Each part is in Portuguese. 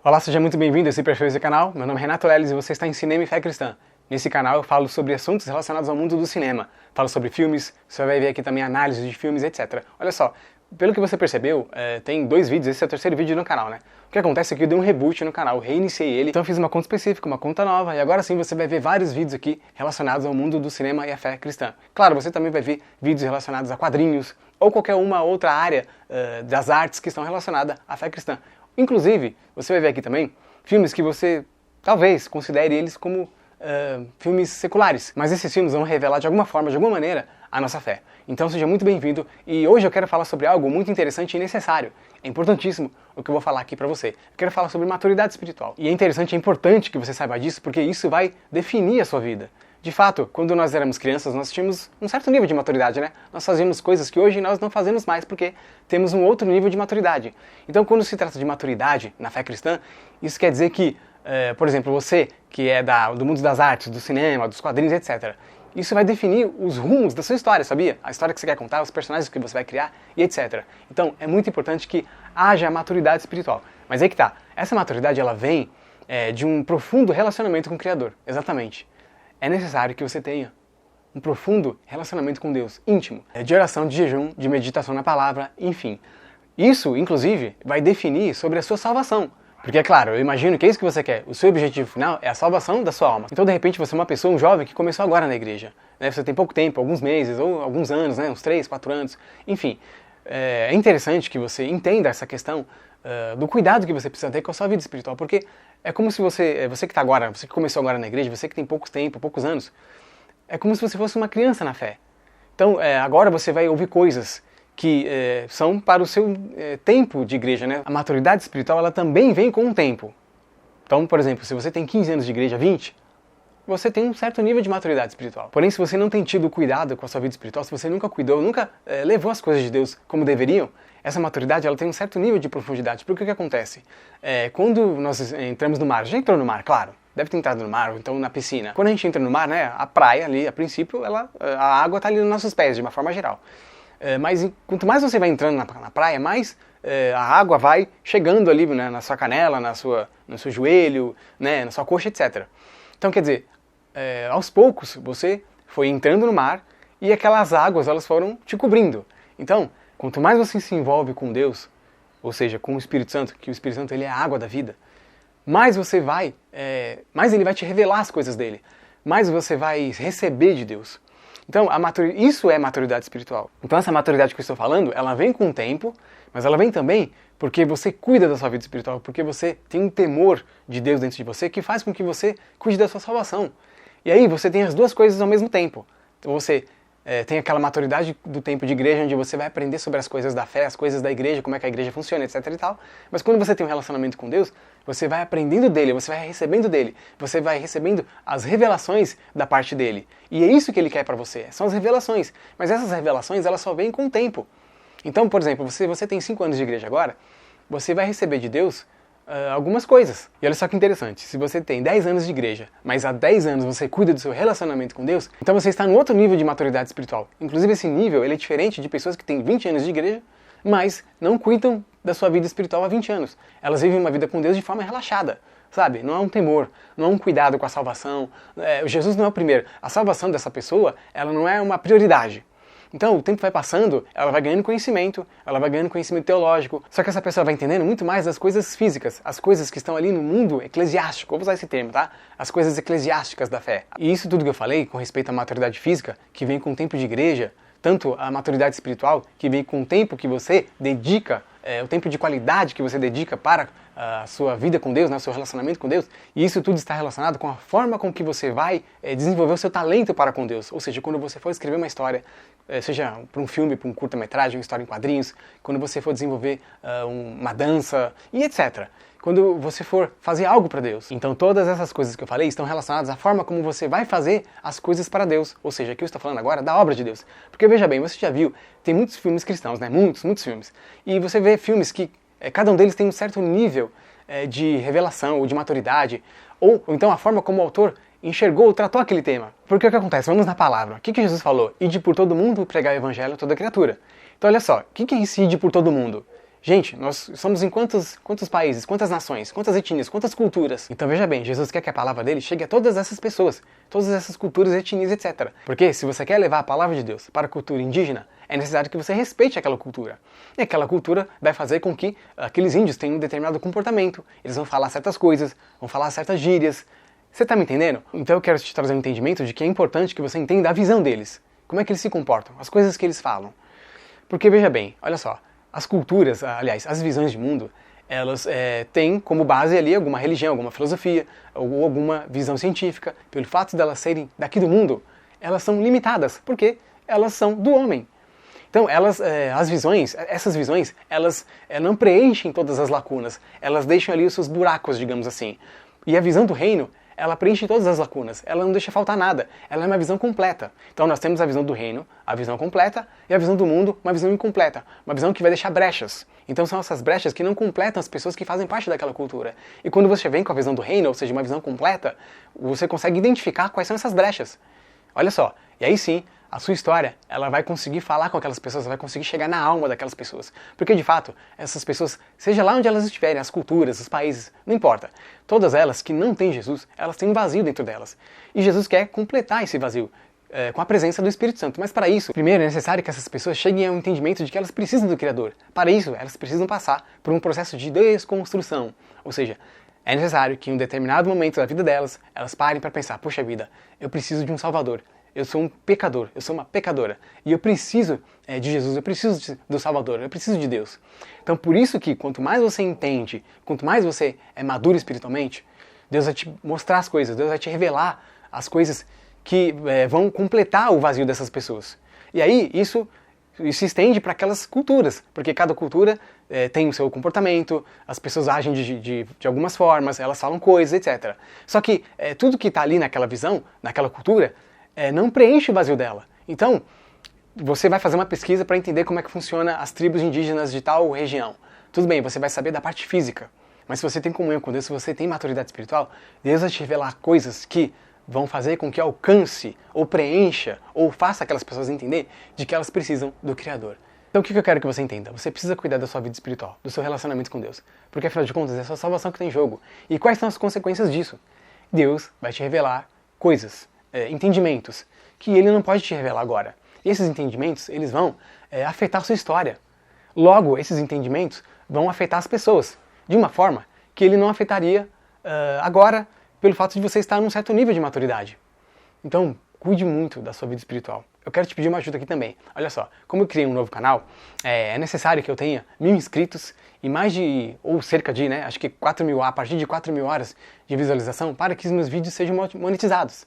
Olá, seja muito bem-vindo a esse perfil desse canal. Meu nome é Renato Leles e você está em Cinema e Fé Cristã. Nesse canal eu falo sobre assuntos relacionados ao mundo do cinema. Falo sobre filmes, você vai ver aqui também análises de filmes, etc. Olha só, pelo que você percebeu, tem 2 vídeos, esse é o 3º vídeo no canal, né? O que acontece é que eu dei um reboot no canal, reiniciei ele, então eu fiz uma conta específica, uma conta nova, e agora sim você vai ver vários vídeos aqui relacionados ao mundo do cinema e à fé cristã. Claro, você também vai ver vídeos relacionados a quadrinhos, ou qualquer uma outra área das artes que estão relacionadas à fé cristã. Inclusive, você vai ver aqui também filmes que você talvez considere eles como filmes seculares, mas esses filmes vão revelar de alguma forma, de alguma maneira, a nossa fé. Então seja muito bem-vindo e hoje eu quero falar sobre algo muito interessante e necessário. É importantíssimo o que eu vou falar aqui pra você. Eu quero falar sobre maturidade espiritual. E é interessante, é importante que você saiba disso, porque isso vai definir a sua vida. De fato, quando nós éramos crianças, nós tínhamos um certo nível de maturidade, né? Nós fazíamos coisas que hoje nós não fazemos mais porque temos um outro nível de maturidade. Então, quando se trata de maturidade na fé cristã, isso quer dizer que, por exemplo, você que é do mundo das artes, do cinema, dos quadrinhos, etc., isso vai definir os rumos da sua história, sabia? A história que você quer contar, os personagens que você vai criar e etc. Então, é muito importante que haja maturidade espiritual. Mas aí que tá, essa maturidade ela vem de um profundo relacionamento com o Criador, exatamente. É necessário que você tenha um profundo relacionamento com Deus, íntimo, de oração, de jejum, de meditação na palavra, enfim. Isso, inclusive, vai definir sobre a sua salvação. Porque, é claro, eu imagino que é isso que você quer. O seu objetivo final é a salvação da sua alma. Então, de repente, você é uma pessoa, um jovem que começou agora na igreja. Né? Você tem pouco tempo, alguns meses, ou alguns anos, né? Uns 3, 4 anos. Enfim, é interessante que você entenda essa questão do cuidado que você precisa ter com a sua vida espiritual. Porque é como se você que está agora, você que começou agora na igreja, você que tem pouco tempo, poucos anos, é como se você fosse uma criança na fé. Então, agora você vai ouvir coisas que são para o seu tempo de igreja, né? A maturidade espiritual, ela também vem com um tempo. Então, por exemplo, se você tem 15 anos de igreja, 20, você tem um certo nível de maturidade espiritual. Porém, se você não tem tido cuidado com a sua vida espiritual, se você nunca cuidou, nunca levou as coisas de Deus como deveriam, essa maturidade ela tem um certo nível de profundidade. Porque o que acontece? Quando nós entramos no mar, já entrou no mar, claro, deve ter entrado no mar, ou então na piscina. Quando a gente entra no mar, né, a praia ali, a princípio, a água está ali nos nossos pés, de uma forma geral. Mas quanto mais você vai entrando na praia, mais a água vai chegando ali, né, na sua canela, no seu joelho, né, na sua coxa, etc. Então, quer dizer, aos poucos você foi entrando no mar e aquelas águas elas foram te cobrindo. Então, quanto mais você se envolve com Deus, ou seja, com o Espírito Santo, que o Espírito Santo ele é a água da vida, mais você vai, mais ele vai te revelar as coisas dele, mais você vai receber de Deus. Então, isso é maturidade espiritual. Então, essa maturidade que eu estou falando, ela vem com o tempo, mas ela vem também porque você cuida da sua vida espiritual, porque você tem um temor de Deus dentro de você que faz com que você cuide da sua salvação. E aí você tem as duas coisas ao mesmo tempo. Então, você tem aquela maturidade do tempo de igreja, onde você vai aprender sobre as coisas da fé, as coisas da igreja, como é que a igreja funciona, etc e tal. Mas quando você tem um relacionamento com Deus, você vai aprendendo dele, você vai recebendo dele, você vai recebendo as revelações da parte dele. E é isso que ele quer para você, são as revelações. Mas essas revelações, elas só vêm com o tempo. Então, por exemplo, você tem 5 anos de igreja agora, você vai receber de Deus algumas coisas. E olha só que interessante, se você tem 10 anos de igreja, mas há 10 anos você cuida do seu relacionamento com Deus, então você está em outro nível de maturidade espiritual. Inclusive esse nível ele é diferente de pessoas que têm 20 anos de igreja, mas não cuidam da sua vida espiritual há 20 anos. Elas vivem uma vida com Deus de forma relaxada, sabe? Não há um temor, não há um cuidado com a salvação. Jesus não é o primeiro. A salvação dessa pessoa, ela não é uma prioridade. Então, o tempo vai passando, ela vai ganhando conhecimento teológico, só que essa pessoa vai entendendo muito mais das coisas físicas, as coisas que estão ali no mundo eclesiástico, vou usar esse termo, tá? As coisas eclesiásticas da fé. E isso tudo que eu falei com respeito à maturidade física, que vem com o tempo de igreja, tanto a maturidade espiritual, que vem com o tempo que você dedica, o tempo de qualidade que você dedica para a sua vida com Deus, né, o seu relacionamento com Deus, e isso tudo está relacionado com a forma com que você vai desenvolver o seu talento para com Deus. Ou seja, quando você for escrever uma história, seja para um filme, para um curta-metragem, uma história em quadrinhos, quando você for desenvolver uma dança e etc. Quando você for fazer algo para Deus. Então todas essas coisas que eu falei estão relacionadas à forma como você vai fazer as coisas para Deus. Ou seja, aqui eu estou falando agora da obra de Deus. Porque veja bem, você já viu, tem muitos filmes cristãos, né? Muitos filmes. E você vê filmes que cada um deles tem um certo nível de revelação ou de maturidade. Ou então a forma como o autor enxergou, tratou aquele tema. Porque o que acontece? Vamos na palavra. O que Jesus falou? Ide por todo mundo pregar o evangelho a toda criatura. Então olha só, o que é esse ide por todo mundo? Gente, nós somos em quantos países, quantas nações, quantas etnias, quantas culturas? Então veja bem, Jesus quer que a palavra dele chegue a todas essas pessoas, todas essas culturas, etnias, etc. Porque se você quer levar a palavra de Deus para a cultura indígena, é necessário que você respeite aquela cultura. E aquela cultura vai fazer com que aqueles índios tenham um determinado comportamento, eles vão falar certas coisas, vão falar certas gírias. Você tá me entendendo? Então eu quero te trazer um entendimento de que é importante que você entenda a visão deles. Como é que eles se comportam, as coisas que eles falam. Porque veja bem, olha só, as culturas, aliás, as visões de mundo, elas têm como base ali alguma religião, alguma filosofia, ou alguma visão científica. Pelo fato de elas serem daqui do mundo, elas são limitadas, porque elas são do homem. Então, essas visões, elas não preenchem todas as lacunas, elas deixam ali os seus buracos, digamos assim. E a visão do reino, ela preenche todas as lacunas, ela não deixa faltar nada, ela é uma visão completa. Então nós temos a visão do reino, a visão completa, e a visão do mundo, uma visão incompleta, uma visão que vai deixar brechas. Então são essas brechas que não completam as pessoas que fazem parte daquela cultura. E quando você vem com a visão do reino, ou seja, uma visão completa, você consegue identificar quais são essas brechas. Olha só, e aí sim, a sua história, ela vai conseguir falar com aquelas pessoas, ela vai conseguir chegar na alma daquelas pessoas. Porque, de fato, essas pessoas, seja lá onde elas estiverem, as culturas, os países, não importa. Todas elas que não têm Jesus, elas têm um vazio dentro delas. E Jesus quer completar esse vazio com a presença do Espírito Santo. Mas para isso, primeiro é necessário que essas pessoas cheguem ao entendimento de que elas precisam do Criador. Para isso, elas precisam passar por um processo de desconstrução. Ou seja, é necessário que em um determinado momento da vida delas, elas parem para pensar, poxa vida, eu preciso de um Salvador. Eu sou um pecador, eu sou uma pecadora. E eu preciso de Jesus, eu preciso do Salvador, eu preciso de Deus. Então por isso que quanto mais você entende, quanto mais você é maduro espiritualmente, Deus vai te mostrar as coisas, Deus vai te revelar as coisas que vão completar o vazio dessas pessoas. E aí isso se estende para aquelas culturas, porque cada cultura tem o seu comportamento, as pessoas agem de algumas formas, elas falam coisas, etc. Só que tudo que está ali naquela visão, naquela cultura, não preenche o vazio dela. Então, você vai fazer uma pesquisa para entender como é que funciona as tribos indígenas de tal região. Tudo bem, você vai saber da parte física, mas se você tem comunhão com Deus, se você tem maturidade espiritual, Deus vai te revelar coisas que vão fazer com que alcance, ou preencha, ou faça aquelas pessoas entender de que elas precisam do Criador. Então o que eu quero que você entenda? Você precisa cuidar da sua vida espiritual, do seu relacionamento com Deus, porque afinal de contas é a sua salvação que tem em jogo. E quais são as consequências disso? Deus vai te revelar coisas, entendimentos, que Ele não pode te revelar agora. E esses entendimentos, eles vão afetar a sua história. Logo, esses entendimentos vão afetar as pessoas, de uma forma que Ele não afetaria agora, pelo fato de você estar num certo nível de maturidade. Então, cuide muito da sua vida espiritual. Eu quero te pedir uma ajuda aqui também. Olha só, como eu criei um novo canal, é necessário que eu tenha 1000 inscritos e mais de, ou cerca de, acho que 4.000, a partir de 4.000 horas de visualização para que os meus vídeos sejam monetizados.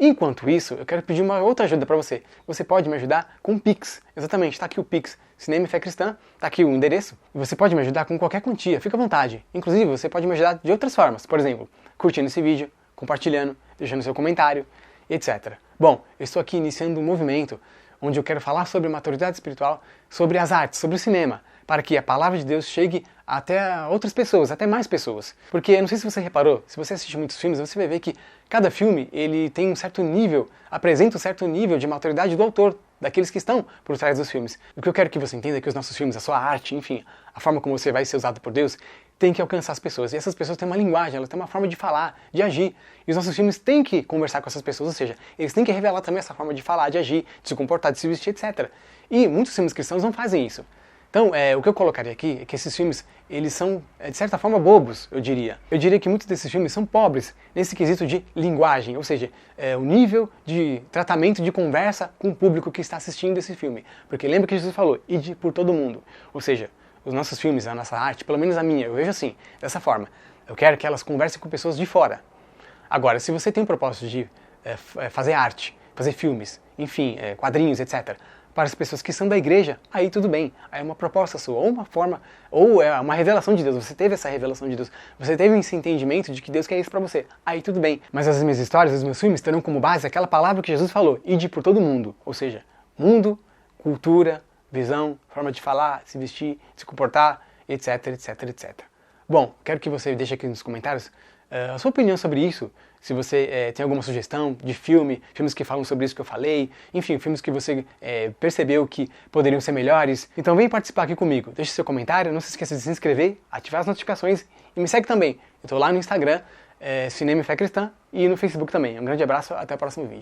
Enquanto isso, eu quero pedir uma outra ajuda para você. Você pode me ajudar com o Pix. Exatamente, está aqui o Pix, Cinema e Fé Cristã, está aqui o endereço. E você pode me ajudar com qualquer quantia, fica à vontade. Inclusive, você pode me ajudar de outras formas. Por exemplo, curtindo esse vídeo, compartilhando, deixando seu comentário, etc. Bom, eu estou aqui iniciando um movimento onde eu quero falar sobre maturidade espiritual, sobre as artes, sobre o cinema, para que a palavra de Deus chegue até outras pessoas, até mais pessoas. Porque, eu não sei se você reparou, se você assiste muitos filmes, você vai ver que cada filme, ele tem um certo nível, apresenta um certo nível de maturidade do autor, daqueles que estão por trás dos filmes. O que eu quero que você entenda é que os nossos filmes, a sua arte, enfim, a forma como você vai ser usado por Deus, tem que alcançar as pessoas. E essas pessoas têm uma linguagem, elas têm uma forma de falar, de agir. E os nossos filmes têm que conversar com essas pessoas, ou seja, eles têm que revelar também essa forma de falar, de agir, de se comportar, de se vestir, etc. E muitos filmes cristãos não fazem isso. Então, o que eu colocaria aqui é que esses filmes, eles são, de certa forma, bobos, eu diria. Eu diria que muitos desses filmes são pobres nesse quesito de linguagem, ou seja, o nível de tratamento de conversa com o público que está assistindo esse filme. Porque lembra que Jesus falou, ide por todo mundo. Ou seja, os nossos filmes, a nossa arte, pelo menos a minha, eu vejo assim, dessa forma. Eu quero que elas conversem com pessoas de fora. Agora, se você tem o propósito de fazer arte, fazer filmes, enfim, quadrinhos, etc., para as pessoas que são da igreja, aí tudo bem. Aí é uma proposta sua, ou uma forma, ou é uma revelação de Deus. Você teve essa revelação de Deus. Você teve esse entendimento de que Deus quer isso para você. Aí tudo bem. Mas as minhas histórias, os meus filmes terão como base aquela palavra que Jesus falou, ide por todo mundo. Ou seja, mundo, cultura, visão, forma de falar, se vestir, se comportar, etc, etc, etc. Bom, quero que você deixe aqui nos comentários a sua opinião sobre isso, se você tem alguma sugestão de filmes que falam sobre isso que eu falei, enfim, filmes que você percebeu que poderiam ser melhores. Então vem participar aqui comigo, deixe seu comentário, não se esqueça de se inscrever, ativar as notificações e me segue também. Eu estou lá no Instagram, Cinema e Fé Cristã, e no Facebook também. Um grande abraço, até o próximo vídeo.